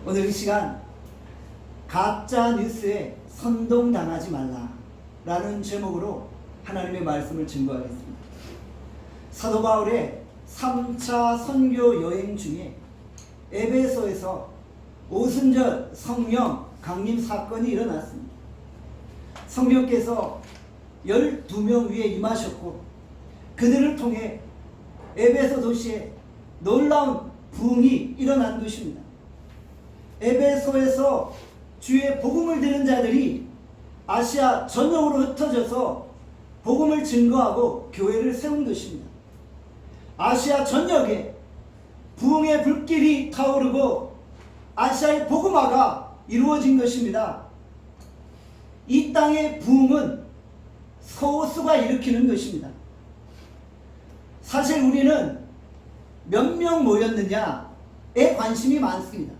오늘 이 시간 가짜 뉴스에 선동당하지 말라라는 제목으로 하나님의 말씀을 증거하겠습니다. 사도 바울의 3차 선교 여행 중에 에베소에서 오순절 성령 강림 사건이 일어났습니다. 성령께서 12명 위에 임하셨고 그들을 통해 에베소 도시에 놀라운 부흥이 일어난 것입니다. 에베소에서 주의 복음을 듣는 자들이 아시아 전역으로 흩어져서 복음을 증거하고 교회를 세운 것입니다. 아시아 전역에 부흥의 불길이 타오르고 아시아의 복음화가 이루어진 것입니다. 이 땅의 부흥은 소수가 일으키는 것입니다. 사실 우리는 몇 명 모였느냐에 관심이 많습니다.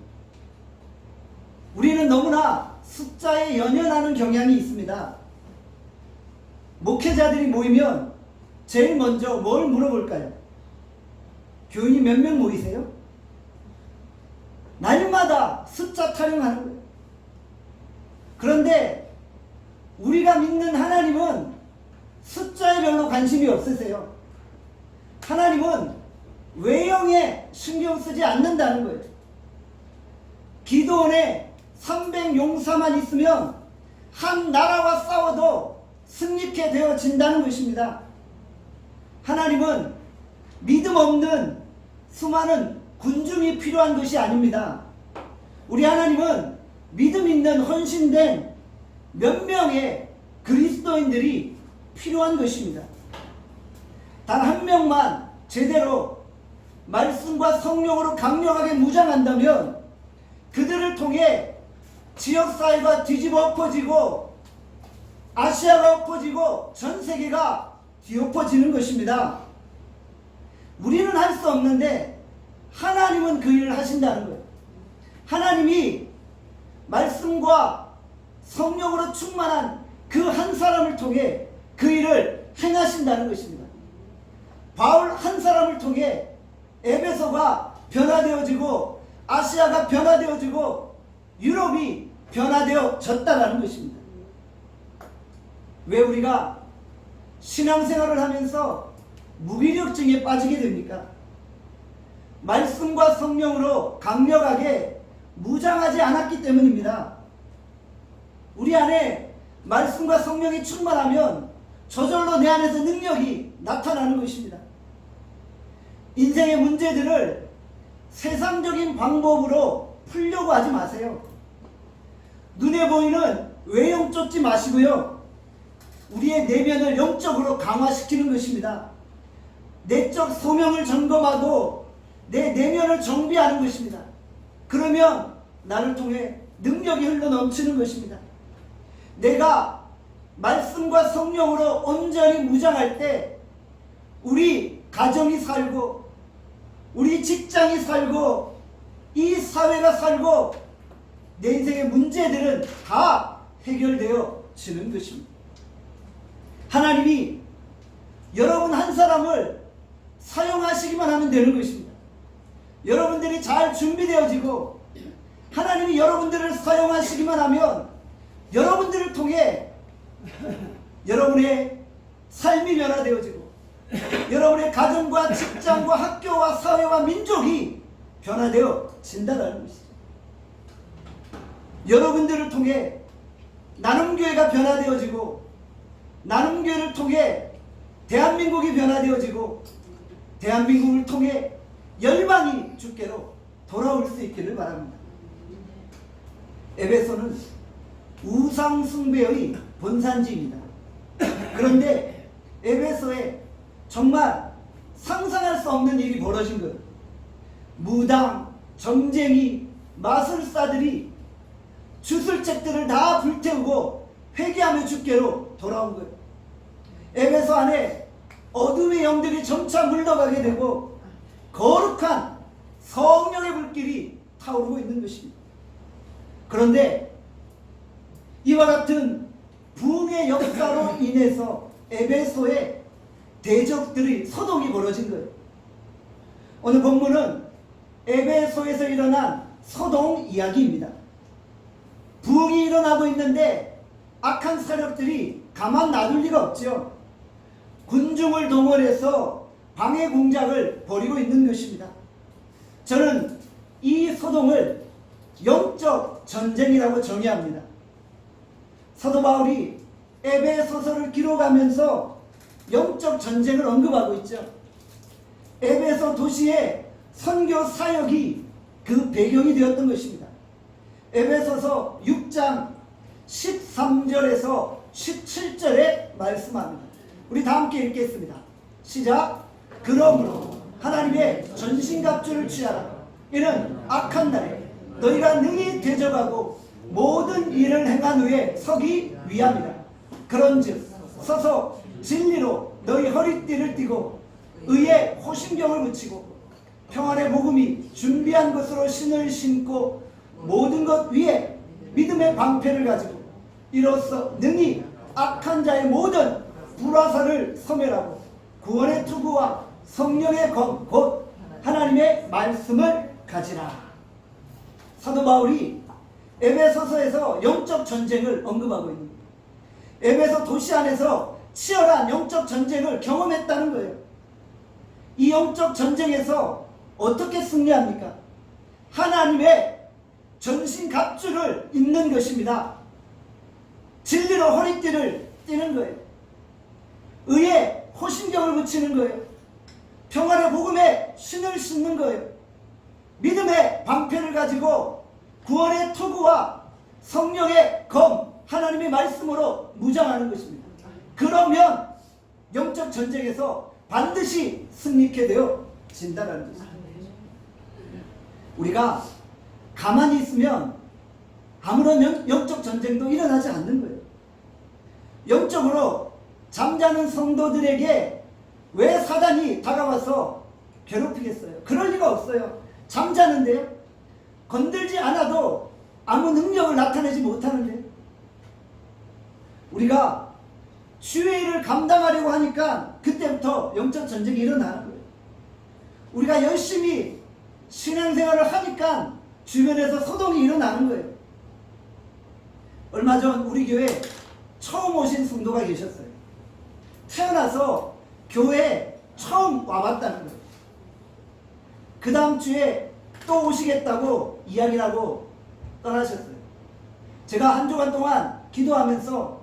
우리는 너무나 숫자에 연연하는 경향이 있습니다. 목회자들이 모이면 제일 먼저 뭘 물어볼까요? 교인이 몇 명 모이세요? 날마다 숫자 타령하는 거예요. 그런데 우리가 믿는 하나님은 숫자에 별로 관심이 없으세요. 하나님은 외형에 신경 쓰지 않는다는 거예요. 기도원에 300용사만 있으면 한 나라와 싸워도 승리케 되어진다는 것입니다. 하나님은 믿음 없는 수많은 군중이 필요한 것이 아닙니다. 우리 하나님은 믿음 있는 헌신된 몇 명의 그리스도인들이 필요한 것입니다. 단 한 명만 제대로 말씀과 성령으로 강력하게 무장한다면 그들을 통해 지역사회가 뒤집어 엎어지고 아시아가 엎어지고 전 세계가 뒤엎어지는 것입니다. 우리는 할 수 없는데 하나님은 그 일을 하신다는 거예요. 하나님이 말씀과 성령으로 충만한 그 한 사람을 통해 그 일을 행하신다는 것입니다. 바울 한 사람을 통해 에베소가 변화되어지고 아시아가 변화되어지고 유럽이 변화되어졌다는 것입니다. 왜 우리가 신앙생활을 하면서 무기력증에 빠지게 됩니까? 말씀과 성령으로 강력하게 무장하지 않았기 때문입니다. 우리 안에 말씀과 성령이 충만하면 저절로 내 안에서 능력이 나타나는 것입니다. 인생의 문제들을 세상적인 방법으로 풀려고 하지 마세요. 눈에 보이는 외형 쫓지 마시고요. 우리의 내면을 영적으로 강화시키는 것입니다. 내적 소명을 점검하고 내 내면을 정비하는 것입니다. 그러면 나를 통해 능력이 흘러넘치는 것입니다. 내가 말씀과 성령으로 온전히 무장할 때 우리 가정이 살고 우리 직장이 살고 이 사회가 살고 내 인생의 문제들은 다 해결되어지는 것입니다. 하나님이 여러분 한 사람을 사용하시기만 하면 되는 것입니다. 여러분들이 잘 준비되어지고 하나님이 여러분들을 사용하시기만 하면 여러분들을 통해 여러분의 삶이 변화되어지고 여러분의 가정과 직장과 학교와 사회와 민족이 변화되어진다는 것이죠. 여러분들을 통해 나눔교회가 변화되어지고 나눔교회를 통해 대한민국이 변화되어지고 대한민국을 통해 열방이 주께로 돌아올 수 있기를 바랍니다. 에베소는 우상숭배의 본산지입니다. 그런데 에베소에 정말 상상할 수 없는 일이 벌어진 거예요. 무당, 정쟁이, 마술사들이 주술책들을 다 불태우고 회개하며 주께로 돌아온 거예요. 에베소 안에 어둠의 영들이 점차 물러가게 되고 거룩한 성령의 불길이 타오르고 있는 것입니다. 그런데 이와 같은 부흥의 역사로 인해서 에베소에 대적들의 소동이 벌어진 거예요. 오늘 본문은 에베소에서 일어난 소동 이야기입니다. 부흥이 일어나고 있는데 악한 세력들이 가만 놔둘 리가 없죠. 군중을 동원해서 방해 공작을 벌이고 있는 것입니다. 저는 이 소동을 영적 전쟁이라고 정의합니다. 사도 바울이 에베소서를 기록하면서 영적 전쟁을 언급하고 있죠. 에베소 도시의 선교 사역이 그 배경이 되었던 것입니다. 에베소서 6장 13절에서 17절에 말씀합니다. 우리 다 함께 읽겠습니다. 시작. 그러므로 하나님의 전신갑주를 취하라. 이는 악한 날에 너희가 능히 대적하고 모든 일을 행한 후에 서기 위함이라. 그런즉 서서 진리로 너희 허리띠를 띠고 의의 호심경을 붙이고 평안의 복음이 준비한 것으로 신을 신고 모든 것 위에 믿음의 방패를 가지고 이로써 능히 악한 자의 모든 불화살을 소멸하고 구원의 투구와 성령의 검 곧 하나님의 말씀을 가지라. 사도 바울이 에베소서에서 영적 전쟁을 언급하고 있습니다. 에베소 도시 안에서 치열한 영적 전쟁을 경험했다는 거예요. 이 영적 전쟁에서 어떻게 승리합니까? 하나님의 전신갑주를 입는 것입니다. 진리로 허리띠를 띠는 거예요. 의에 호심경을 붙이는 거예요. 평안의 복음에 신을 신는 거예요. 믿음의 방패를 가지고 구원의 투구와 성령의 검, 하나님의 말씀으로 무장하는 것입니다. 그러면 영적 전쟁에서 반드시 승리케 되어진다는 것입니다. 우리가 가만히 있으면 아무런 영적 전쟁도 일어나지 않는 거예요. 영적으로 잠자는 성도들에게 왜 사단이 다가와서 괴롭히겠어요? 그럴 리가 없어요. 잠자는데요. 건들지 않아도 아무 능력을 나타내지 못하는데 우리가 주의 일을 감당하려고 하니까 그때부터 영적 전쟁이 일어나는 거예요. 우리가 열심히 신앙생활을 하니까 주변에서 소동이 일어나는 거예요. 얼마 전 우리 교회에 처음 오신 성도가 계셨어요. 태어나서 교회에 처음 와봤다는 거예요. 그 다음 주에 또 오시겠다고 이야기를 하고 떠나셨어요. 제가 한 주간 동안 기도하면서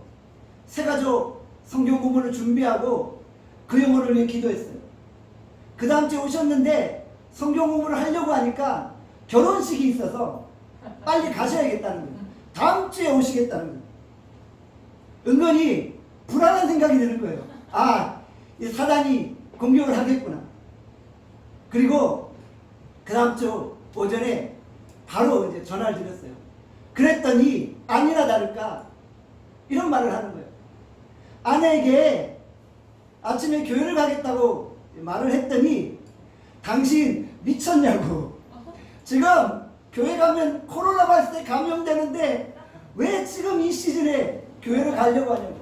새가족 성경 공부를 준비하고 그 영혼을 위해 기도했어요. 그 다음 주에 오셨는데 성경 공부를 하려고 하니까 결혼식이 있어서 빨리 가셔야겠다는 거예요. 다음 주에 오시겠다는 거예요. 은근히 불안한 생각이 드는 거예요. 아, 이 사단이 공격을 하겠구나. 그리고 그 다음 주 오전에 바로 이제 전화를 드렸어요. 그랬더니 아니나 다를까 이런 말을 하는 거예요. 아내에게 아침에 교회를 가겠다고 말을 했더니 당신 미쳤냐고. 지금 교회 가면 코로나 바이러스에 감염되는데 왜 지금 이 시즌에 교회를 가려고 하냐고.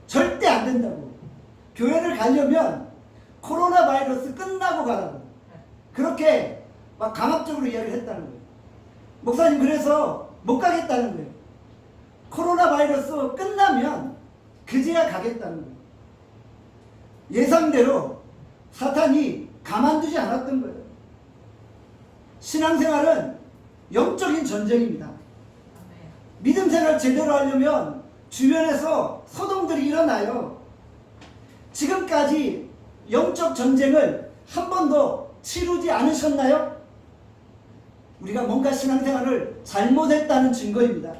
절대 안 된다고. 교회를 가려면 코로나 바이러스 끝나고 가라고. 그렇게 막 강압적으로 이야기를 했다는 거예요. 목사님 그래서 못 가겠다는 거예요. 코로나 바이러스 끝나면 그제야 가겠다는 거예요. 예상대로 사탄이 가만두지 않았던 거예요. 신앙생활은 영적인 전쟁입니다. 믿음 생활 제대로 하려면 주변에서 소동들이 일어나요. 지금까지 영적 전쟁을 한 번도 치르지 않으셨나요? 우리가 뭔가 신앙생활을 잘못했다는 증거입니다.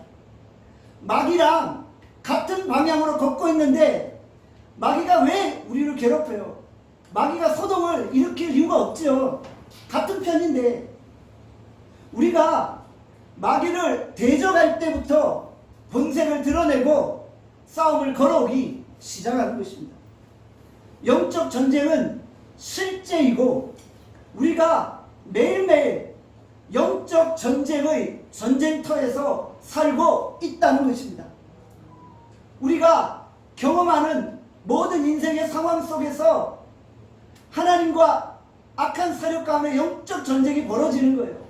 마귀랑 같은 방향으로 걷고 있는데 마귀가 왜 우리를 괴롭혀요? 마귀가 소동을 일으킬 이유가 없죠. 같은 편인데 우리가 마귀를 대적할 때부터 본색을 드러내고 싸움을 걸어오기 시작하는 것입니다. 영적 전쟁은 실제이고 우리가 매일매일 영적 전쟁의 전쟁터에서 살고 있다는 것입니다. 우리가 경험하는 모든 인생의 상황 속에서 하나님과 악한 세력 가운데 영적 전쟁이 벌어지는 거예요.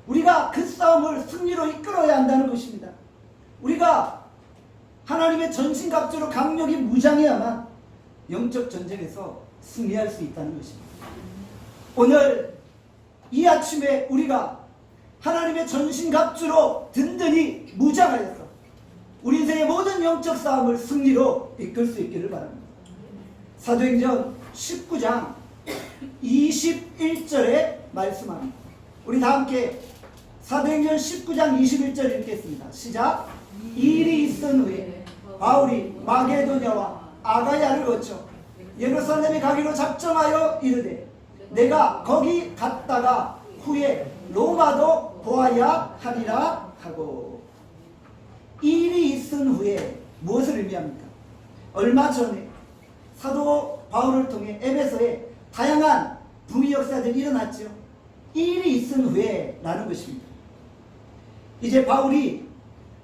우리가 그 싸움을 승리로 이끌어야 한다는 것입니다. 우리가 하나님의 전신갑주로 강력히 무장해야만 영적 전쟁에서 승리할 수 있다는 것입니다. 오늘 이 아침에 우리가 하나님의 전신갑주로 든든히 무장하여서 우리 인생의 모든 영적 싸움을 승리로 이끌 수 있기를 바랍니다. 사도행전 19장 21절에 말씀합니다. 우리 다 함께 사도행전 19장 21절 읽겠습니다. 시작. 이 일이 있은 후에 바울이 마게도냐와 아가야를 거쳐 예루살렘에 가기로 작정하여 이르되 내가 거기 갔다가 후에 로마도 보아야 하리라 하고. 이 일이 있은 후에 무엇을 의미합니까? 얼마 전에 사도 바울을 통해 에베소에 다양한 부의 역사들이 일어났죠. 이 일이 있은 후에 라는 것입니다. 이제 바울이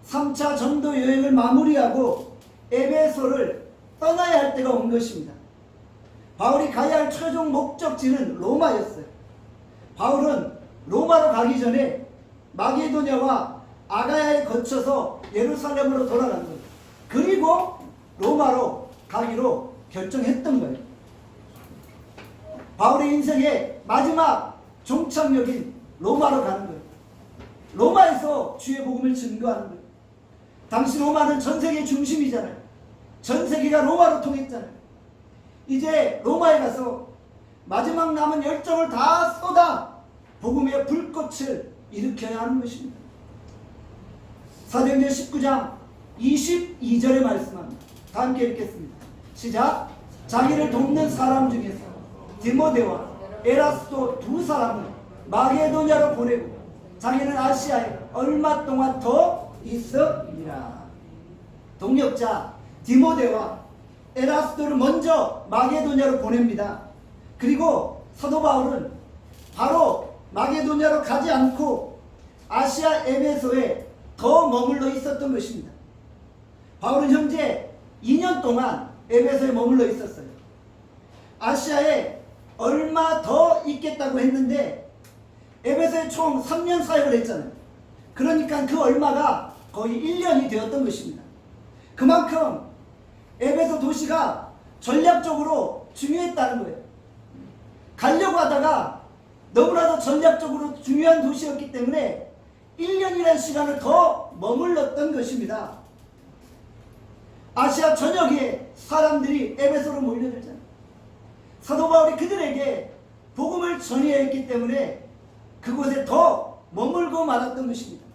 3차 전도 여행을 마무리하고 에베소를 떠나야 할 때가 온 것입니다. 바울이 가야 할 최종 목적지는 로마였어요. 바울은 로마로 가기 전에 마게도냐와 아가야에 거쳐서 예루살렘으로 돌아간 거예요. 그리고 로마로 가기로 결정했던 거예요. 바울의 인생의 마지막 종착역인 로마로 가는 거예요. 로마에서 주의 복음을 증거하는 거예요. 당시 로마는 전 세계 중심이잖아요. 전 세계가 로마로 통했잖아요. 이제 로마에 가서 마지막 남은 열정을 다 쏟아 복음의 불꽃을 일으켜야 하는 것입니다. 사도행전 19장 22절에 말씀합니다. 다 함께 읽겠습니다. 시작. 자기를 돕는 사람 중에서 디모데와 에라스도 두 사람을 마게도냐로 보내고 자기는 아시아에 얼마 동안 더 있으리라. 동역자 디모데와 에라스도를 먼저 마게도냐로 보냅니다. 그리고 사도 바울은 바로 마게도냐로 가지 않고 아시아 에베소에 더 머물러 있었던 것입니다. 바울은 현재 2년 동안 에베소에 머물러 있었어요. 아시아에 얼마 더 있겠다고 했는데 에베소에 총 3년 사역을 했잖아요. 그러니까 그 얼마가 거의 1년이 되었던 것입니다. 그만큼 에베소 도시가 전략적으로 중요했다는 거예요. 가려고 하다가 너무나도 전략적으로 중요한 도시였기 때문에 1년이라는 시간을 더 머물렀던 것입니다. 아시아 전역에 사람들이 에베소로 몰려들잖아요. 사도 바울이 그들에게 복음을 전해야 했기 때문에 그곳에 더 머물고 말았던 것입니다.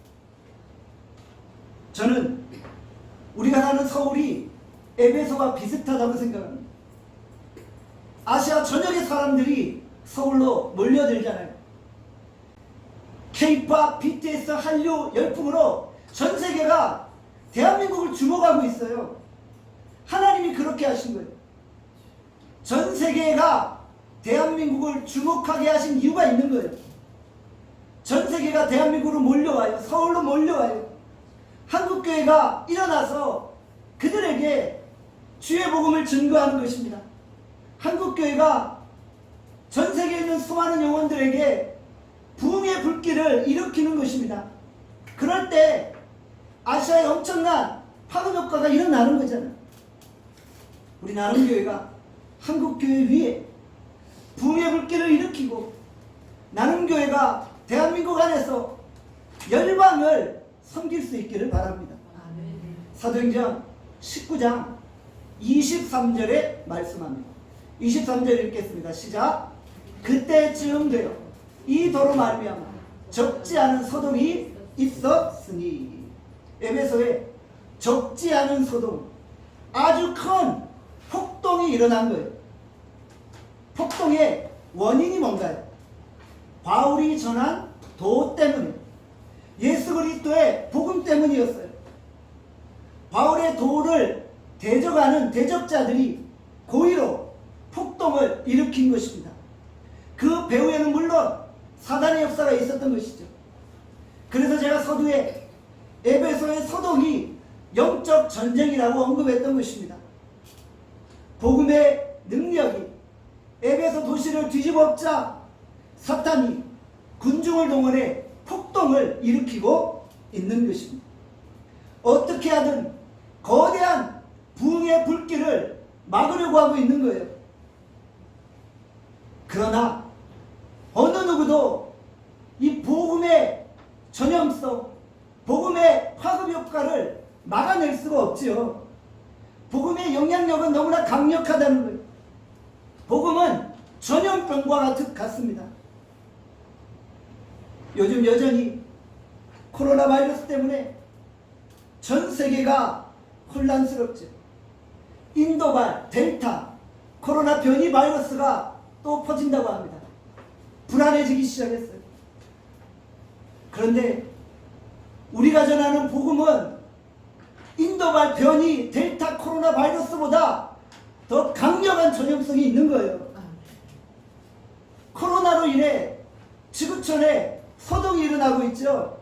저는 우리가 사는 서울이 에베소와 비슷하다고 생각합니다. 아시아 전역의 사람들이 서울로 몰려들잖아요. K-POP, BTS, 한류 열풍으로 전 세계가 대한민국을 주목하고 있어요. 하나님이 그렇게 하신 거예요. 전 세계가 대한민국을 주목하게 하신 이유가 있는 거예요. 전 세계가 대한민국으로 몰려와요. 서울로 몰려와요. 한국교회가 일어나서 그들에게 주의 복음을 증거하는 것입니다. 한국교회가 전 세계에 있는 수많은 영혼들에게 부흥의 불길을 일으키는 것입니다. 그럴 때 아시아에 엄청난 파급 효과가 일어나는 거잖아요. 우리 나눔교회가 한국교회 위에 부흥의 불길을 일으키고 나눔교회가 대한민국 안에서 열방을 섬길 수 있기를 바랍니다. 사도행전 19장 23절에 말씀합니다. 23절 읽겠습니다. 시작. 그때쯤 되어 이 도로 말미암아 적지 않은 소동이 있었으니. 에베소에 적지 않은 소동, 아주 큰 폭동이 일어난 거예요. 폭동의 원인이 뭔가요? 바울이 전한 도 때문에, 예수 그리스도의 복음 때문이었어요. 바울의 도를 대적하는 대적자들이 고의로 폭동을 일으킨 것입니다. 그 배후에는 물론 사단의 역사가 있었던 것이죠. 그래서 제가 서두에 에베소의 소동이 영적 전쟁이라고 언급했던 것입니다. 복음의 능력이 에베소 도시를 뒤집어 엎자 사탄이 군중을 동원해 폭동 폭동을 일으키고 있는 것입니다. 어떻게 하든 거대한 부흥의 불길을 막으려고 하고 있는 거예요. 그러나 어느 누구도 이 복음의 전염성, 복음의 파급 효과를 막아낼 수가 없지요. 복음의 영향력은 너무나 강력하다는 거예요. 복음은 전염병과 같습니다. 요즘 여전히 코로나 바이러스 때문에 전 세계가 혼란스럽죠. 인도발 델타 코로나 변이 바이러스가 또 퍼진다고 합니다. 불안해지기 시작했어요. 그런데 우리가 전하는 복음은 인도발 변이 델타 코로나 바이러스보다 더 강력한 전염성이 있는 거예요. 코로나로 인해 지구촌에 소동이 일어나고 있죠.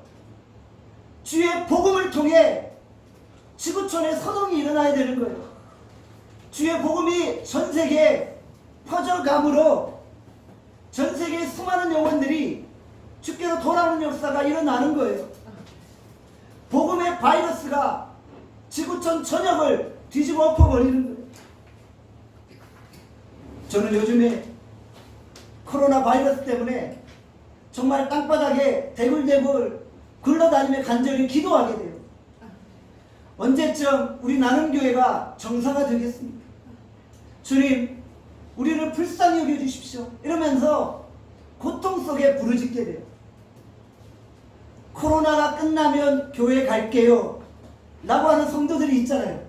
주의 복음을 통해 지구촌에 소동이 일어나야 되는 거예요. 주의 복음이 전 세계에 퍼져감으로 전 세계의 수많은 영혼들이 주께로 돌아오는 역사가 일어나는 거예요. 복음의 바이러스가 지구촌 전역을 뒤집어 엎어버리는 거예요. 저는 요즘에 코로나 바이러스 때문에 정말 땅바닥에 대굴대굴 굴러다니며 간절히 기도하게 돼요. 언제쯤 우리 나눔교회가 정상화 되겠습니까? 주님, 우리를 불쌍히 여겨주십시오. 이러면서 고통 속에 부르짖게 돼요. 코로나가 끝나면 교회 갈게요 라고 하는 성도들이 있잖아요.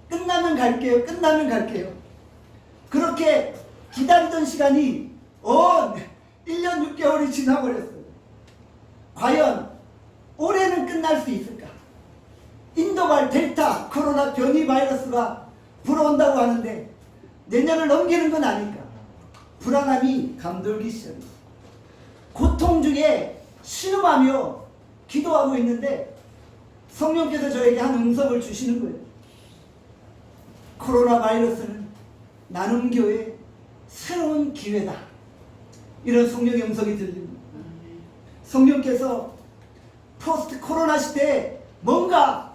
끝나면 갈게요. 끝나면 갈게요. 그렇게 기다리던 시간이 1년 6개월이 지나버렸어요. 과연 올해는 끝날 수 있을까? 인도발 델타 코로나 변이 바이러스가 불어온다고 하는데 내년을 넘기는 건 아닐까? 불안함이 감돌기 시작했어요. 고통 중에 신음하며 기도하고 있는데 성령께서 저에게 한 응답을 주시는 거예요. 코로나 바이러스는 나눔교회의 새로운 기회다. 이런 성령의 음성이 들립니다. 성령께서 포스트 코로나 시대에 뭔가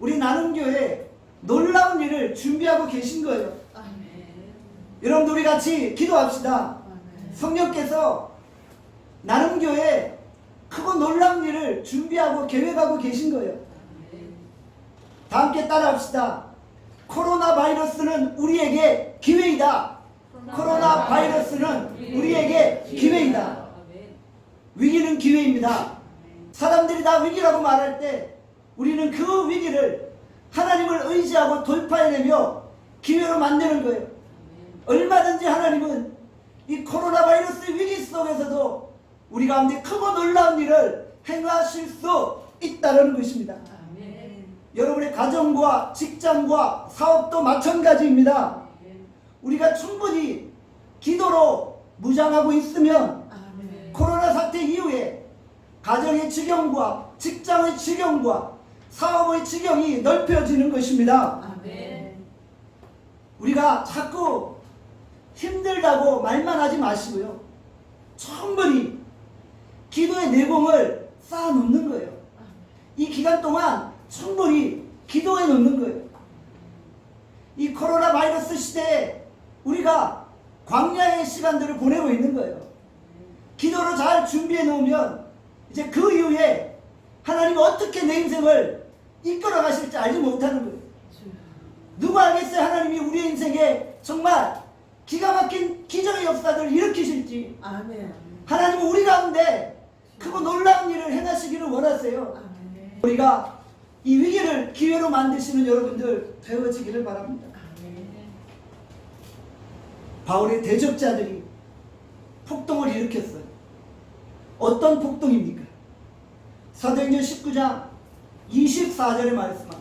우리 나눔교회에 놀라운 일을 준비하고 계신 거예요. 여러분들 우리 같이 기도합시다. 성령께서 나눔교회에 크고 놀라운 일을 준비하고 계획하고 계신 거예요. 다 함께 따라합시다. 코로나 바이러스는 우리에게 기회이다. 코로나 바이러스는 우리에게 기회이다. 위기는 기회입니다. 사람들이 다 위기라고 말할 때 우리는 그 위기를 하나님을 의지하고 돌파해내며 기회로 만드는 거예요. 얼마든지 하나님은 이 코로나 바이러스 위기 속에서도 우리 가운데 크고 놀라운 일을 행하실 수 있다는 것입니다. 여러분의 가정과 직장과 사업도 마찬가지입니다. 우리가 충분히 기도로 무장하고 있으면 코로나 사태 이후에 가정의 지경과 직장의 지경과 사업의 지경이 넓혀지는 것입니다. 우리가 자꾸 힘들다고 말만 하지 마시고요. 충분히 기도의 내공을 쌓아놓는 거예요. 이 기간 동안 충분히 기도해 놓는 거예요. 이 코로나 바이러스 시대에 우리가 광야의 시간들을 보내고 있는 거예요. 기도로 잘 준비해 놓으면 이제 그 이후에 하나님이 어떻게 내 인생을 이끌어 가실지 알지 못하는 거예요. 누가 알겠어요? 하나님이 우리 인생에 정말 기가 막힌 기적의 역사들을 일으키실지. 아멘. 하나님은 우리 가운데 크고 놀라운 일을 행하시기를 원하세요. 아멘. 우리가 이 위기를 기회로 만드시는 여러분들 되어지기를 바랍니다. 아멘. 바울의 대적자들이 폭동을 일으켰어요. 어떤 폭동입니까? 사도행전 19장 24절의 말씀합니다.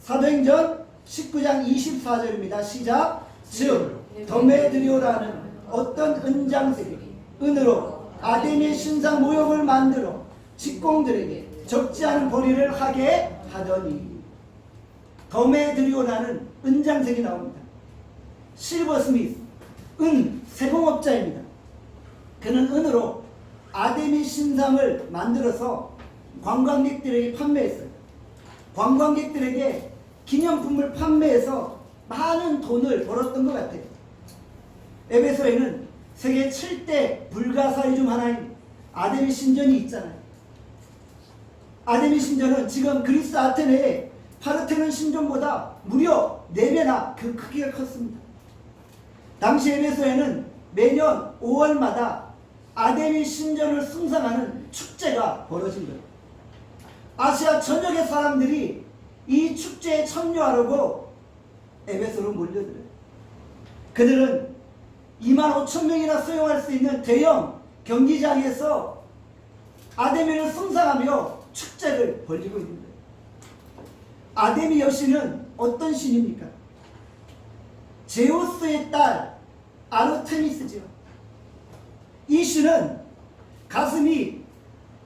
사도행전 19장 24절입니다. 시작. 즉 더메드리오라는 어떤 은장색이 은으로 아데미의 신상 모형을 만들어 직공들에게 적지 않은 벌이를 하게 하더니. 더메드리오라는 은장색이 나옵니다. 실버스미스, 은 세공업자입니다. 그는 은으로 아데미 신상을 만들어서 관광객들에게 판매했어요. 관광객들에게 기념품을 판매해서 많은 돈을 벌었던 것 같아요. 에베소에는 세계 7대 불가사의 중 하나인 아데미 신전이 있잖아요. 아데미 신전은 지금 그리스 아테네의 파르테논 신전보다 무려 4배나 그 크기가 컸습니다. 당시 에베소에는 매년 5월마다 아데미 신전을 숭상하는 축제가 벌어진 거예요. 아시아 전역의 사람들이 이 축제에 참여하려고 에베소로 몰려들어요. 그들은 25,000명이나 수용할 수 있는 대형 경기장에서 아데미를 숭상하며 축제를 벌이고 있는 거예요. 아데미 여신은 어떤 신입니까? 제우스의 딸 아르테미스죠. 이 신은 가슴이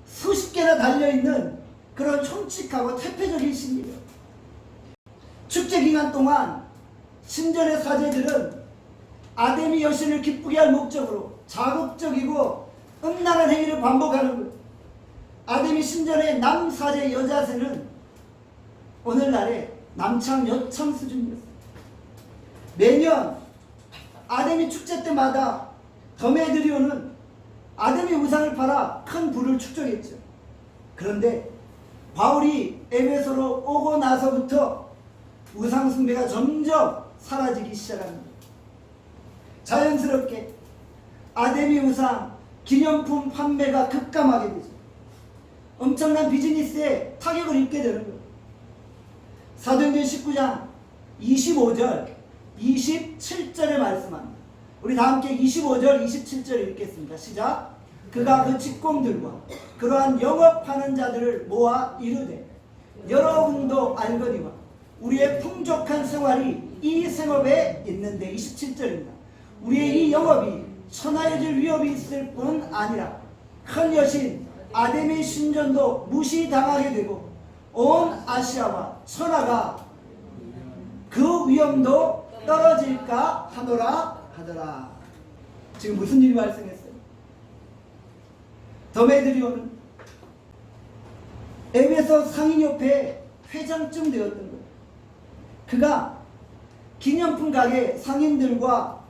수십 개나 달려있는 그런 촘칙하고 태폐적인 신이에요. 축제 기간 동안 신전의 사제들은 아데미 여신을 기쁘게 할 목적으로 자극적이고 음란한 행위를 반복하는 거예요. 아데미 신전의 남사제 여자세는 오늘날의 남창 여창 수준이었어요. 매년 아데미 축제 때마다 더메드리오는 아데미 우상을 팔아 큰 부를 축적했죠. 그런데 바울이 에베소로 오고 나서부터 우상 숭배가 점점 사라지기 시작합니다. 자연스럽게 아데미 우상 기념품 판매가 급감하게 되죠. 엄청난 비즈니스에 타격을 입게 되는 거예요. 사도행전 19장 25절 27절에 말씀합니다. 우리 다 함께 25절 27절 읽겠습니다. 시작. 그가 그 직공들과 그러한 영업하는 자들을 모아 이르되 여러분도 알거니와 우리의 풍족한 생활이 이 생업에 있는데 27절입니다. 우리의 이 영업이 천하여질 위협이 있을 뿐 아니라 큰 여신 아데미 신전도 무시당하게 되고 온 아시아와 천하가 그 위험도 떨어질까 하더라. 지금 무슨 일이 발생했어요? 더메드리오는 에베소 상인협회 회장쯤 되었던 거예요. 그가 기념품 가게 상인들과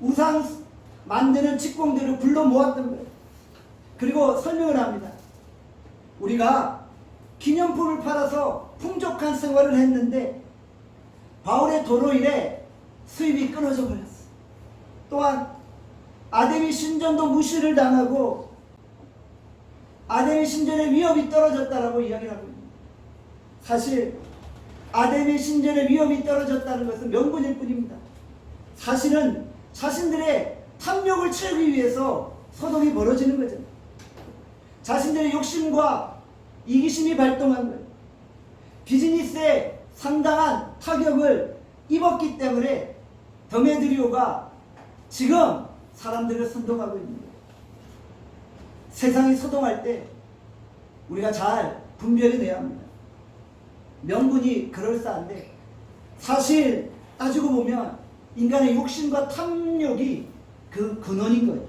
우상 만드는 직공들을 불러 모았던 거예요. 그리고 설명을 합니다. 우리가 기념품을 팔아서 풍족한 생활을 했는데 바울의 도로 일에 수입이 끊어져 버렸어. 또한 아데미 신전도 무시를 당하고 아데미 신전의 위협이 떨어졌다라고 이야기를 하고 있습니다. 사실 아데미 신전의 위협이 떨어졌다는 것은 명분일 뿐입니다. 사실은 자신들의 탐욕을 채우기 위해서 소동이 벌어지는 거죠. 자신들의 욕심과 이기심이 발동한 거예요. 비즈니스에 상당한 타격을 입었기 때문에 더메드리오가 지금 사람들을 선동하고 있는 거예요. 세상이 소동할 때 우리가 잘 분별해내야 합니다. 명분이 그럴싸한데 사실 따지고 보면 인간의 욕심과 탐욕이 그 근원인 거예요.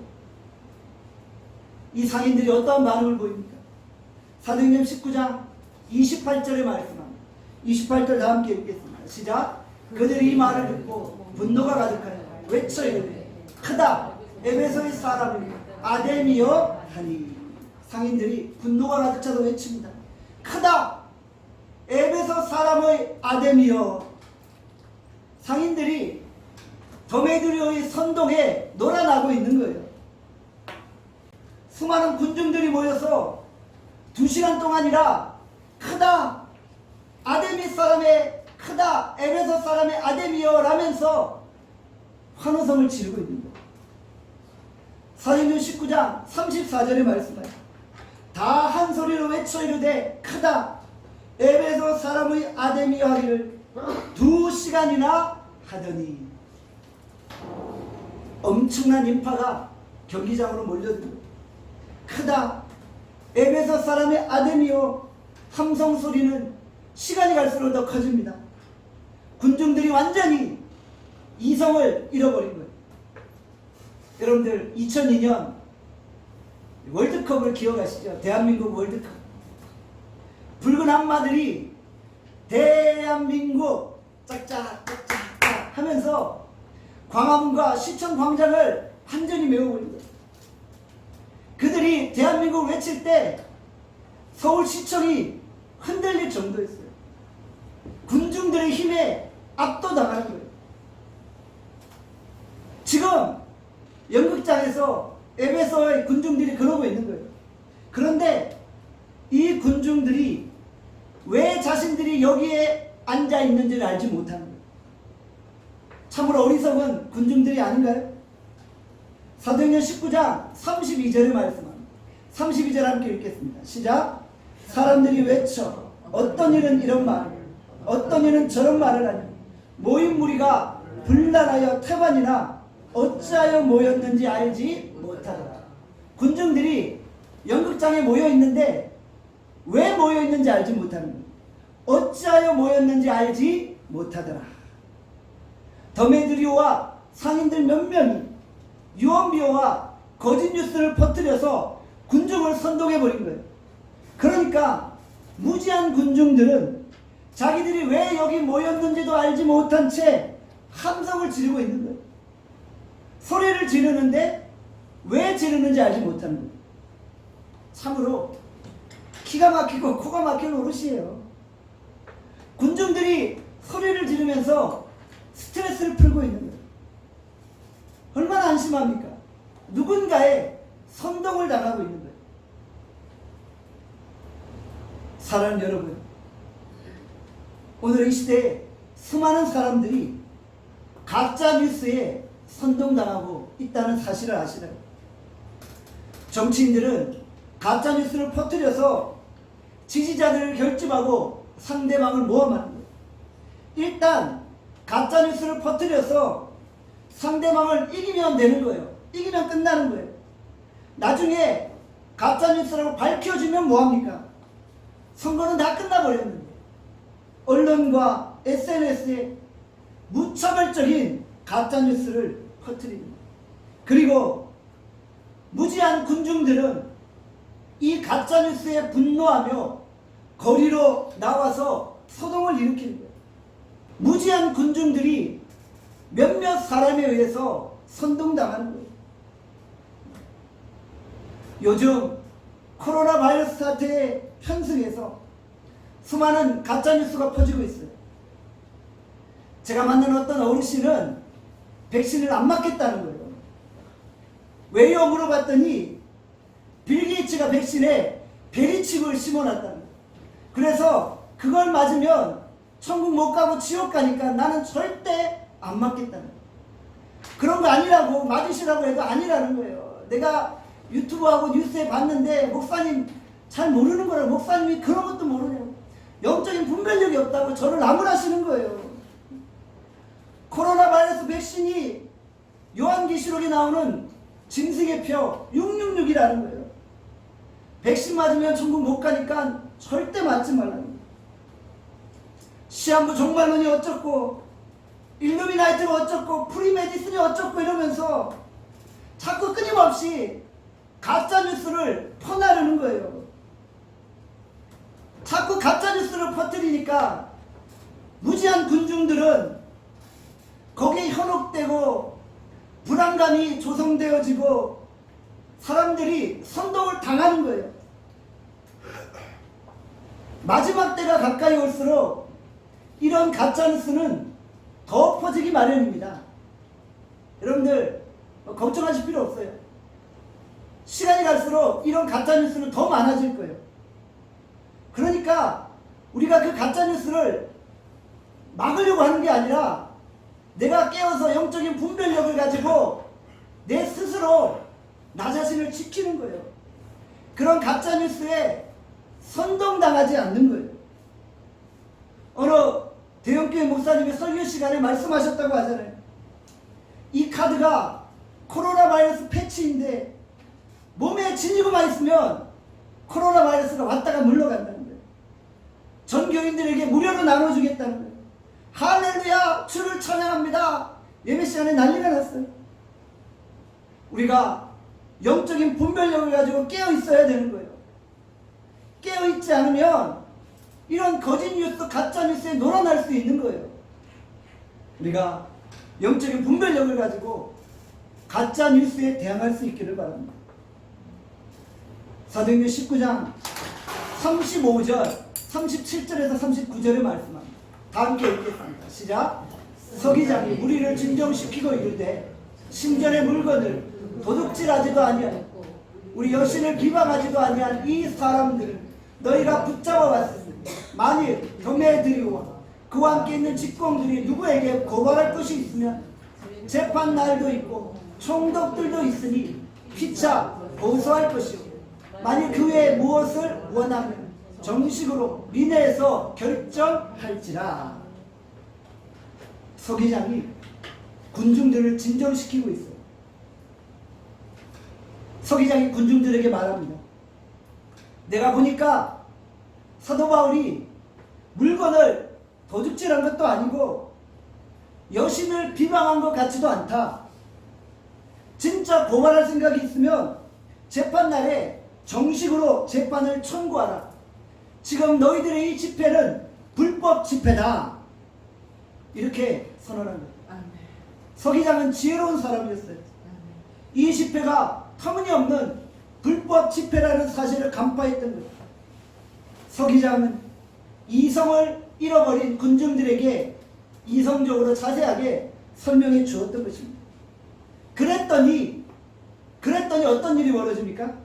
이 상인들이 어떠한 반응을 보입니까? 사도행전 19장 28절에 말씀합니다. 28절 다 함께 읽겠습니다. 시작. 그들이 이 말을 듣고 분노가 가득하여 외쳐 이르되 크다 에베소의 사람을 아데미여 하니. 상인들이 분노가 가득 차서 외칩니다. 크다 에베소 사람의 아데미여. 상인들이 더메드리오의 선동에 놀아나고 있는 거예요. 수많은 군중들이 모여서 2시간 동안이라 크다 아데미 사람의 크다 에베소 사람의 아데미여 라면서 환호성을 지르고 있는 거예요. 사도행전 19장 34절에 말씀하여 다 한 소리로 외쳐 이르되 크다 에베소 사람의 아데미여 하기를 2시간이나 하더니 엄청난 인파가 경기장으로 몰려들고 크다 에베소 사람의 아데미여 함성 소리는 시간이 갈수록 더 커집니다. 군중들이 완전히 이성을 잃어버린 거예요. 여러분들 2002년 월드컵을 기억하시죠? 대한민국 월드컵. 붉은 한마들이 대한민국 짝짝짝짝 하면서 광화문과 시청 광장을 완전히 메워버린 거예요. 그들이 대한민국을 외칠 때 서울시청이 흔들릴 정도였어요. 군중들의 힘에 압도당하는 거예요. 지금 연극장에서 앱에서의 군중들이 그러고 있는 거예요. 그런데 이 군중들이 왜 자신들이 여기에 앉아 있는지를 알지 못하는 거예요. 참으로 어리석은 군중들이 아닌가요? 사도행전 19장 32절의 말씀합니다. 32절 함께 읽겠습니다. 시작. 사람들이 외쳐 어떤 일은 이런 말을 어떤 일은 저런 말을 하니 모인 무리가 분란하여 태반이나 어찌하여 모였는지 알지 못하더라. 군중들이 연극장에 모여 있는데 왜 모여 있는지 알지 못하는 거예요. 어찌하여 모였는지 알지 못하더라. 더메드리오와 상인들 몇 명이 유언비어와 거짓 뉴스를 퍼뜨려서 군중을 선동해버린 거예요. 그러니까 무지한 군중들은 자기들이 왜 여기 모였는지도 알지 못한 채 함성을 지르고 있는 거예요. 소리를 지르는데 왜 지르는지 알지 못하는 거예요. 참으로 기가 막히고 코가 막힌 노릇이에요. 군중들이 소리를 지르면서 스트레스를 풀고 있는 거예요. 얼마나 안심합니까? 누군가의 선동을 당하고 있는 거예요. 사랑하는 여러분, 오늘 이 시대에 수많은 사람들이 가짜 뉴스에 선동당하고 있다는 사실을 아시나요? 정치인들은 가짜 뉴스를 퍼뜨려서 지지자들을 결집하고 상대방을 모함하는 거예요. 일단 가짜 뉴스를 퍼뜨려서 상대방을 이기면 되는 거예요. 이기면 끝나는 거예요. 나중에 가짜 뉴스라고 밝혀지면 뭐합니까? 선거는 다 끝나버렸는데 언론과 SNS에 무차별적인 가짜 뉴스를 퍼뜨리는 거예요. 그리고 무지한 군중들은 이 가짜 뉴스에 분노하며 거리로 나와서 소동을 일으키는 거예요. 무지한 군중들이 몇몇 사람에 의해서 선동당하는 거예요. 요즘 코로나 바이러스 사태에 편승해서 수많은 가짜 뉴스가 퍼지고 있어요. 제가 만난 어떤 어르신은 백신을 안 맞겠다는 거예요. 왜요? 물어봤더니 빌 게이츠가 백신에 베리칩을 심어놨다는 거예요. 그래서 그걸 맞으면 천국 못 가고 지옥 가니까 나는 절대 안 맞겠다는 거예요. 그런 거 아니라고, 맞으시라고 해도 아니라는 거예요. 내가 유튜브하고 뉴스에 봤는데 목사님 잘 모르는 거라고. 목사님이 그런 것도 모르냐고. 영적인 분별력이 없다고 저를 나무라시는 거예요. 코로나 바이러스 백신이 요한계시록에 나오는 짐승의 표 666이라는 거예요. 백신 맞으면 천국 못 가니까 절대 맞지 말라는 거예요. 시한부 종말론이 어쩌고 일루미나이트가 어쩌고 프리메디슨이 어쩌고 이러면서 자꾸 끊임없이 가짜뉴스를 퍼나르는 거예요. 자꾸 가짜뉴스를 퍼뜨리니까 무지한 군중들은 거기에 현혹되고 불안감이 조성되어지고 사람들이 선동을 당하는 거예요. 마지막 때가 가까이 올수록 이런 가짜뉴스는 더 퍼지기 마련입니다. 여러분들 걱정하실 필요 없어요. 시간이 갈수록 이런 가짜뉴스는 더 많아질 거예요. 그러니까 우리가 그 가짜뉴스를 막으려고 하는 게 아니라 내가 깨어서 영적인 분별력을 가지고 내 스스로 나 자신을 지키는 거예요. 그런 가짜뉴스에 선동당하지 않는 거예요. 어느 대형교회 목사님이 설교 시간에 말씀하셨다고 하잖아요. 이 카드가 코로나 바이러스 패치인데 몸에 지니고만 있으면 코로나 바이러스가 왔다가 물러간다는 거예요. 전 교인들에게 무료로 나눠주겠다는 거예요. 할렐루야, 주를 찬양합니다. 예배 시간에 난리가 났어요. 우리가 영적인 분별력을 가지고 깨어 있어야 되는 거예요. 깨어 있지 않으면 이런 거짓 뉴스, 가짜 뉴스에 놀아날 수 있는 거예요. 우리가 영적인 분별력을 가지고 가짜 뉴스에 대항할 수 있기를 바랍니다. 사도행전 19장 35절, 37절에서 39절의 말씀합니다. 다 함께 읽겠습니다. 시작. 서기장이 우리를 진정시키고 이르되 신전의 물건을 도둑질하지도 아니하였고 우리 여신을 비방하지도 아니한 이 사람들을 너희가 붙잡아 왔으니 만일 경매들이와 그와 함께 있는 직공들이 누구에게 고발할 것이 있으면 재판 날도 있고 총독들도 있으니 피차 고소할 것이요 만일 그 외에 무엇을 원하면 정식으로 민회에서 결정할지라. 서기장이 군중들을 진정시키고 있어요. 서기장이 군중들에게 말합니다. 내가 보니까 사도 바울이 물건을 도둑질한 것도 아니고 여신을 비방한 것 같지도 않다. 진짜 고발할 생각이 있으면 재판날에 정식으로 재판을 청구하라. 지금 너희들의 이 집회는 불법 집회다. 이렇게 선언한 거예요. 서기장은 지혜로운 사람이었어요. 이 집회가 터무니없는 불법 집회라는 사실을 간파했던 거예요. 서기장은 이성을 잃어버린 군중들에게 이성적으로 자세하게 설명해 주었던 것입니다. 그랬더니 어떤 일이 벌어집니까?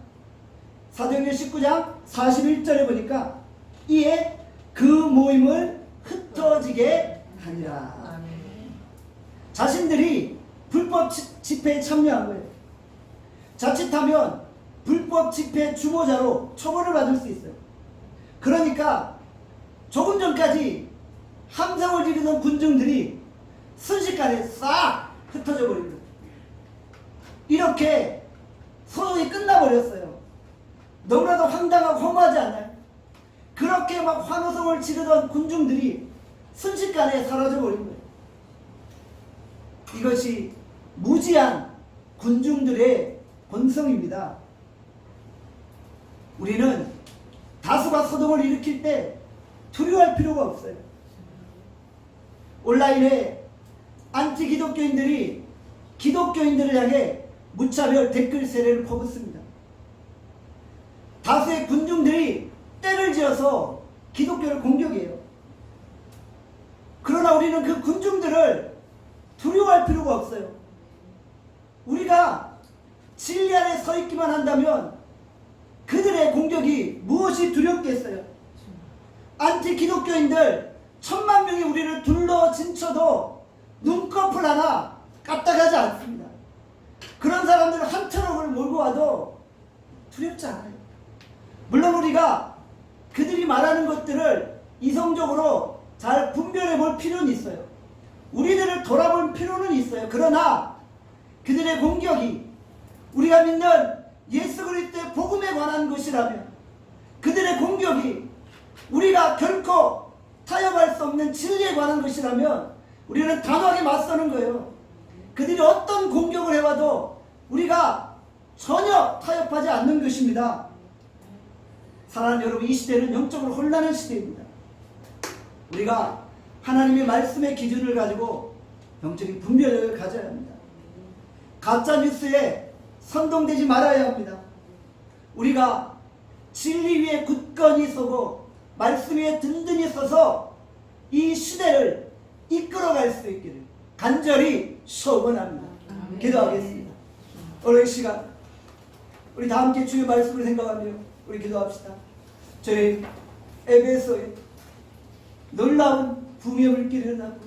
사도행전 19장 41절에 보니까 이에 그 모임을 흩어지게 하니라. 자신들이 불법 집회에 참여한 거예요. 자칫하면 불법 집회 주모자로 처벌을 받을 수 있어요. 그러니까 조금 전까지 함성을 지르던 군중들이 순식간에 싹 흩어져 버립니다. 이렇게 소동이 끝나버렸어요. 너무나도 황당하고 허무하지 않나요? 그렇게 막 환호성을 지르던 군중들이 순식간에 사라져 버린 거예요. 이것이 무지한 군중들의 본성입니다. 우리는 다수가 소동을 일으킬 때 두려워할 필요가 없어요. 온라인에 안티 기독교인들이 기독교인들을 향해 무차별 댓글 세례를 퍼붓습니다. 다수의 군중들이 때를 지어서 기독교를 공격해요. 그러나 우리는 그 군중들을 두려워할 필요가 없어요. 우리가 진리 안에 서 있기만 한다면 그들의 공격이 무엇이 두렵겠어요? 안티 기독교인들 1000만 명이 우리를 둘러 진쳐도 눈꺼풀 하나 까딱하지 않습니다. 그런 사람들 한 트럭을 몰고 와도 두렵지 않아요. 물론 우리가 그들이 말하는 것들을 이성적으로 잘 분별해 볼 필요는 있어요. 우리들을 돌아볼 필요는 있어요. 그러나 그들의 공격이 우리가 믿는 예수 그리스도의 복음에 관한 것이라면, 그들의 공격이 우리가 결코 타협할 수 없는 진리에 관한 것이라면 우리는 단호하게 맞서는 거예요. 그들이 어떤 공격을 해와도 우리가 전혀 타협하지 않는 것입니다. 사랑하는 여러분, 이 시대는 영적으로 혼란한 시대입니다. 우리가 하나님의 말씀의 기준을 가지고 영적인 분별력을 가져야 합니다. 가짜 뉴스에 선동되지 말아야 합니다. 우리가 진리 위에 굳건히 서고 말씀 위에 든든히 서서 이 시대를 이끌어갈 수 있기를 간절히 소원합니다. 기도하겠습니다. 오늘 시간 우리 다 함께 주의 말씀을 생각하며 우리 기도합시다. 저희 에베소에 놀라운 붕의 물길이 일어나고